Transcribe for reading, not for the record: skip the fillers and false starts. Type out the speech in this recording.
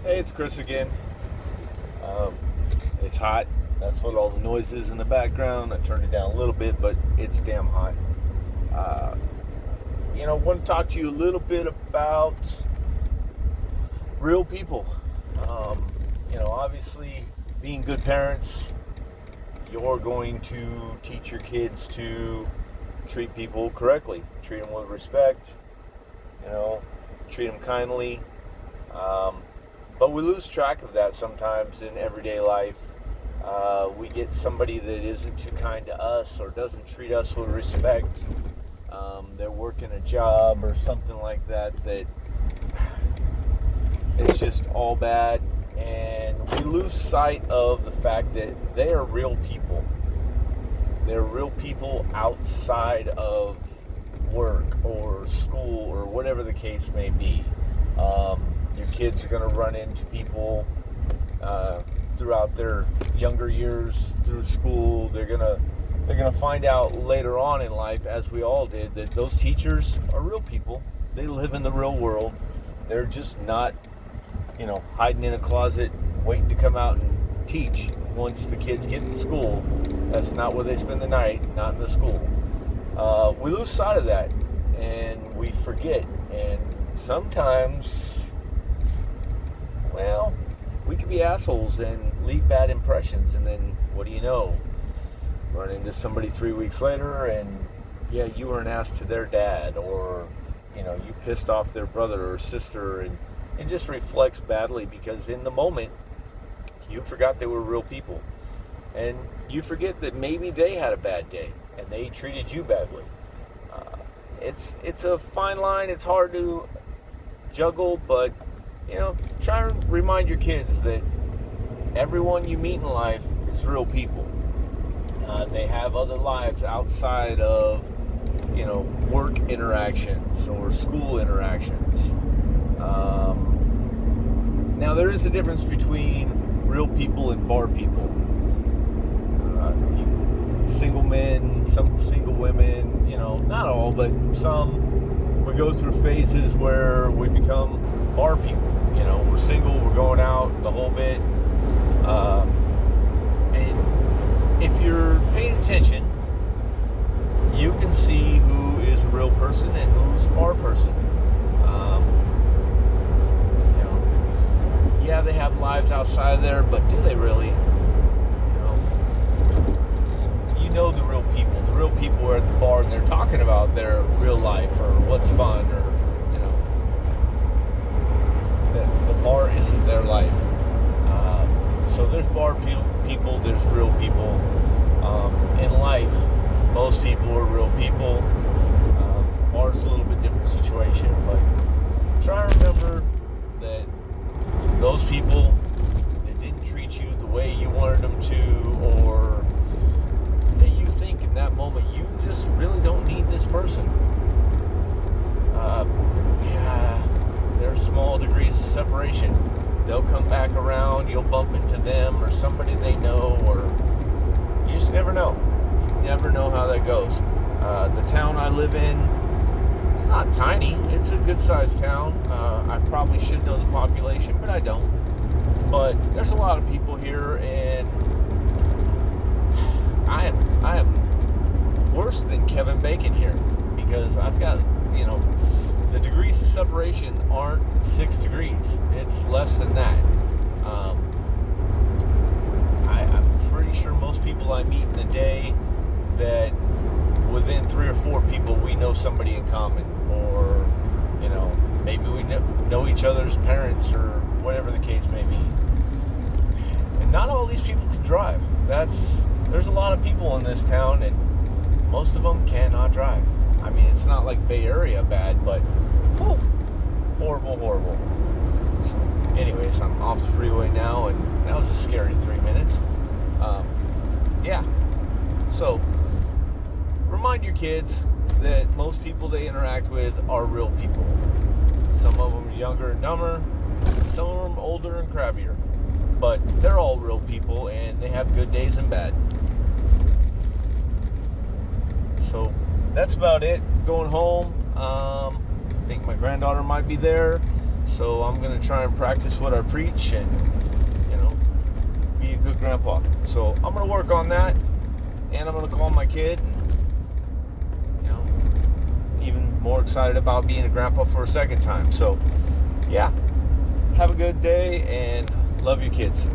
Hey, it's Chris again. Um, it's hot. That's what all the noise is in the background. I turned it down a little bit, but it's damn hot. Uh, I want to talk to you a little bit about real people. Obviously, being good parents, you're going to teach your kids to treat people correctly, treat them with respect, you know, treat them kindly. Um, but we lose track of that sometimes in everyday life. We get somebody that isn't too kind to us or doesn't treat us with respect. They're working a job or something like that it's just all bad, and we lose sight of the fact that they are real people. They're real people outside of work or school or whatever the case may be. Your kids are going to run into people throughout their younger years through school. They're gonna find out later on in life, as we all did, that those teachers are real people. They live in the real world. They're just not, hiding in a closet waiting to come out and teach once the kids get to school. That's not where they spend the night, not in the school. We lose sight of that, and we forget. And sometimes, well, we can be assholes and leave bad impressions, and then what do you know? Run into somebody 3 weeks later, and yeah, you were an ass to their dad, or you pissed off their brother or sister, and it just reflects badly because in the moment you forgot they were real people, and you forget that maybe they had a bad day and they treated you badly. It's a fine line. It's hard to juggle, but try and remind your kids that everyone you meet in life is real people. They have other lives outside of work interactions or school interactions. Now there is a difference between real people and bar people. Single men, some single women, not all, but some. We go through phases where we become bar people. We're single, we're going out the whole bit. And if you're paying attention, you can see who is a real person and who's a bar person. Yeah, they have lives outside there, but do they really? The real people. The real people are at the bar and they're talking about their real life or what's fun, or the bar isn't their life. So there's bar people, there's real people. In life, most people are real people. Bar's a little bit different situation, but try to remember that those people that didn't treat you the way you wanted them to, or that you think in that moment you just really don't need this person. Yeah, there are small degrees of separation. They'll come back around, you'll bump into them or somebody they know, or you just never know. You never know how that goes. The town I live in, it's not tiny. It's a good-sized town. I probably should know the population, but I don't. But there's a lot of people here, and I am worse than Kevin Bacon here because I've got, the degrees of separation aren't 6 degrees. It's less than that. I'm pretty sure most people I meet in a day, that within 3 or 4 people we know somebody in common, or maybe we know each other's parents or whatever the case may be. And not all these people can drive. There's a lot of people in this town, and most of them cannot drive. I mean, it's not like Bay Area bad, but whew, horrible. So anyways, I'm off the freeway now, and that was a scary 3 minutes. Yeah. So remind your kids that most people they interact with are real people. Some of them are younger and dumber, some of them older and crabbier, but they're all real people, and they have good days and bad. So that's about it. Going home. I think my granddaughter might be there. So I'm going to try and practice what I preach and, be a good grandpa. So I'm going to work on that, and I'm going to call my kid. And, even more excited about being a grandpa for a second time. So, yeah, have a good day and love your kids.